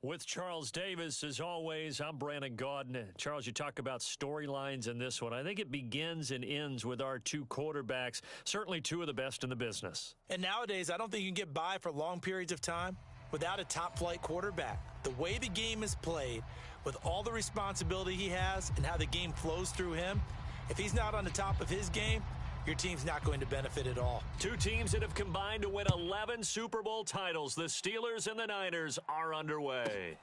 With Charles Davis, as always, I'm Brandon Gaudin. Charles, you talk about storylines in this one. I think it begins and ends with our two quarterbacks, certainly two of the best in the business. And nowadays, I don't think you can get by for long periods of time without a top-flight quarterback. The way the game is played, with all the responsibility he has and how the game flows through him, if he's not on the top of his game, your team's not going to benefit at all. Two teams that have combined to win 11 Super Bowl titles. The Steelers and the Niners are underway.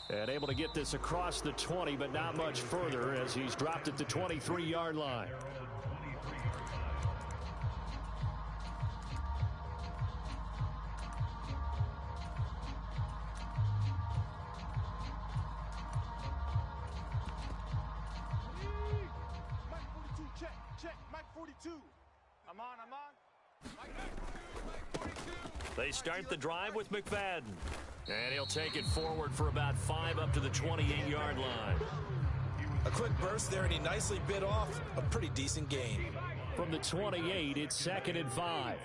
And able to get this across the 20, but not much further as he's dropped at the 23-yard line. They start the drive with McFadden. And he'll take it forward for about 5 up to the 28-yard line. A quick burst there, and he nicely bit off a pretty decent gain. From the 28, it's 2nd and 5.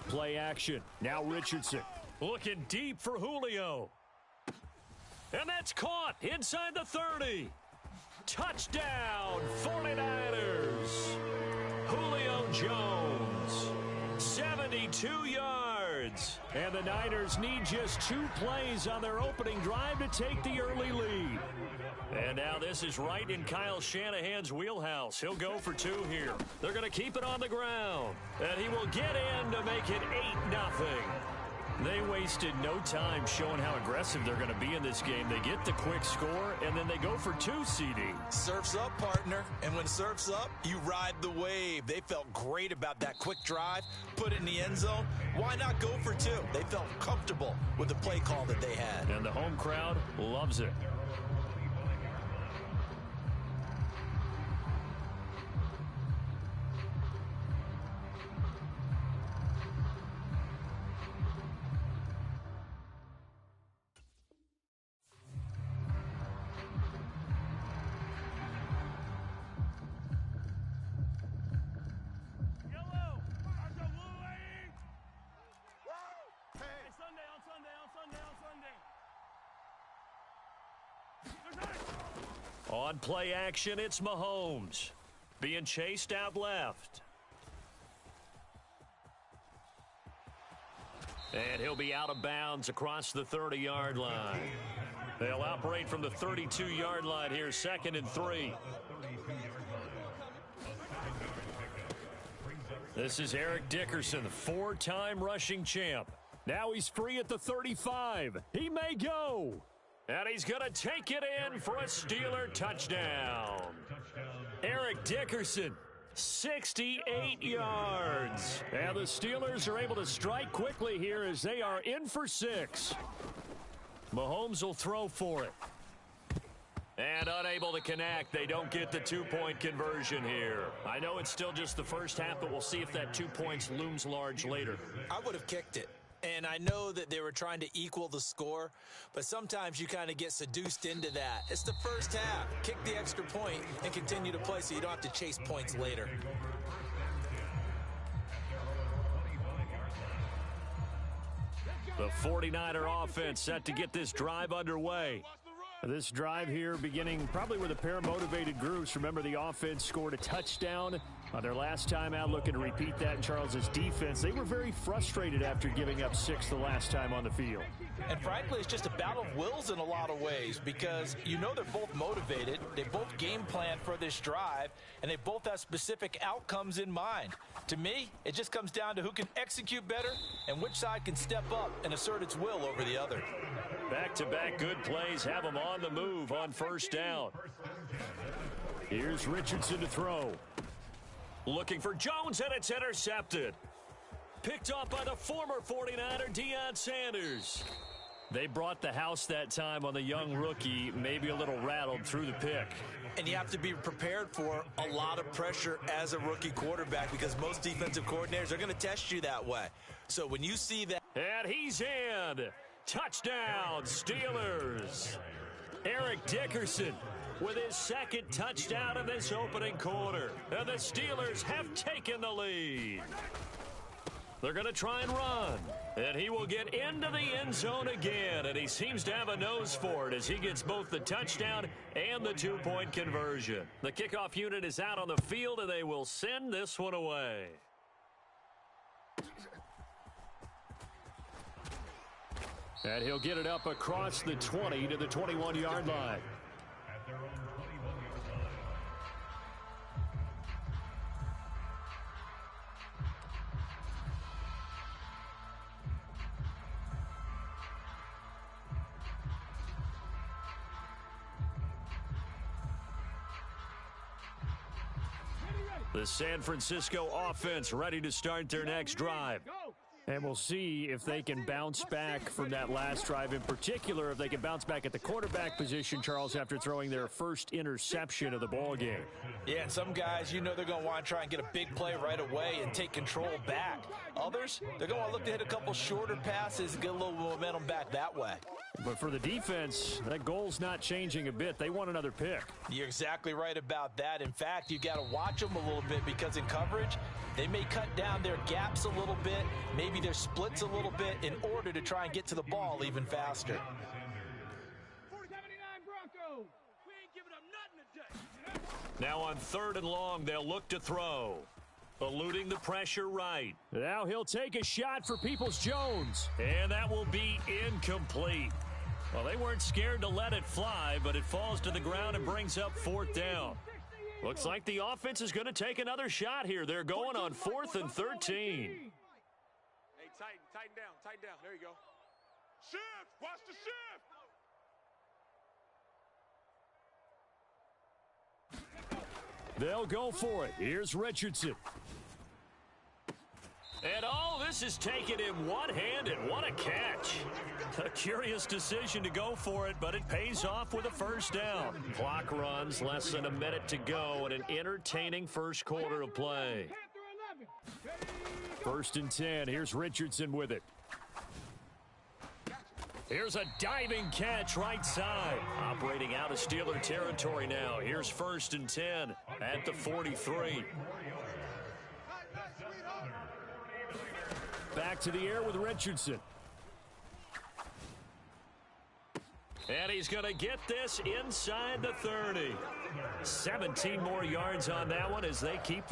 Play action. Now Richardson. Looking deep for Julio. And that's caught inside the 30. Touchdown, 49ers. Julio Jones, 72 yards. And the Niners need just 2 plays on their opening drive to take the early lead. And now this is right in Kyle Shanahan's wheelhouse. He'll go for 2 here. They're going to keep it on the ground. And he will get in to make it 8-0. They wasted no time showing how aggressive they're going to be in this game. They get the quick score, and then they go for 2, CD. Surf's up, partner. And when surf's up, you ride the wave. They felt great about that quick drive, put it in the end zone. Why not go for 2? They felt comfortable with the play call that they had. And the home crowd loves it. On play action, it's Mahomes. Being chased out left. And he'll be out of bounds across the 30-yard line. They'll operate from the 32-yard line here, 2nd and 3. This is Eric Dickerson, 4-time rushing champ. Now he's free at the 35. He may go. And he's going to take it in for a Steeler touchdown. Eric Dickerson, 68 yards. And the Steelers are able to strike quickly here as they are in for 6. Mahomes will throw for it. And unable to connect. They don't get the 2-point conversion here. I know it's still just the first half, but we'll see if that 2 points looms large later. I would have kicked it. And I know that they were trying to equal the score, but sometimes you kind of get seduced into that. It's the first half. Kick the extra point and continue to play so you don't have to chase points later. The 49er offense set to get this drive underway. This drive here beginning probably with a pair of motivated groups. Remember, the offense scored a touchdown on their last time out, looking to repeat that in Charles's defense. They were very frustrated after giving up 6 the last time on the field. And frankly, it's just a battle of wills in a lot of ways because you know they're both motivated. They both game plan for this drive, and they both have specific outcomes in mind. To me, it just comes down to who can execute better and which side can step up and assert its will over the other. Back-to-back good plays have them on the move on first down. Here's Richardson to throw. Looking for Jones, and it's intercepted. Picked off by the former 49er, Deion Sanders. They brought the house that time on the young rookie, maybe a little rattled through the pick. And you have to be prepared for a lot of pressure as a rookie quarterback because most defensive coordinators are going to test you that way. So when you see that. And he's in. Touchdown, Steelers. Eric Dickerson with his 2nd touchdown in this opening quarter. And the Steelers have taken the lead. They're going to try and run. And he will get into the end zone again. And he seems to have a nose for it as he gets both the touchdown and the two-point conversion. The kickoff unit is out on the field, and they will send this one away. And he'll get it up across the 20 to the 21-yard line. The San Francisco offense ready to start their next drive. And we'll see if they can bounce back from that last drive. In particular, if they can bounce back at the quarterback position, Charles, after throwing their first interception of the ball game. Yeah, and some guys, you know they're going to want to try and get a big play right away and take control back. Others, they're going to want to look to hit a couple shorter passes and get a little momentum back that way. But for the defense, that goal's not changing a bit. They want another pick. You're exactly right about that. In fact, you got to watch them a little bit because in coverage, they may cut down their gaps a little bit, maybe their splits a little bit in order to try and get to the ball even faster. 479 Broncos. We ain't giving up nothing today. Now on 3rd and long, they'll look to throw. Eluding the pressure right. Now he'll take a shot for Peoples-Jones. And that will be incomplete. Well, they weren't scared to let it fly, but it falls to the ground and brings up 4th down. Looks like the offense is going to take another shot here. They're going on 4th and 13. Hey, tighten down. There you go. Shift. Watch the shift. They'll go for it. Here's Richardson. And all this is taken in one-handed. What a catch. A curious decision to go for it, but it pays off with a first down. Clock runs, less than a minute to go, and an entertaining first quarter of play. 1st and 10. Here's Richardson with it. Here's a diving catch right side. Operating out of Steeler territory now. Here's 1st and 10 at the 43. Back to the air with Richardson. And he's going to get this inside the 30. 17 more yards on that one as they keep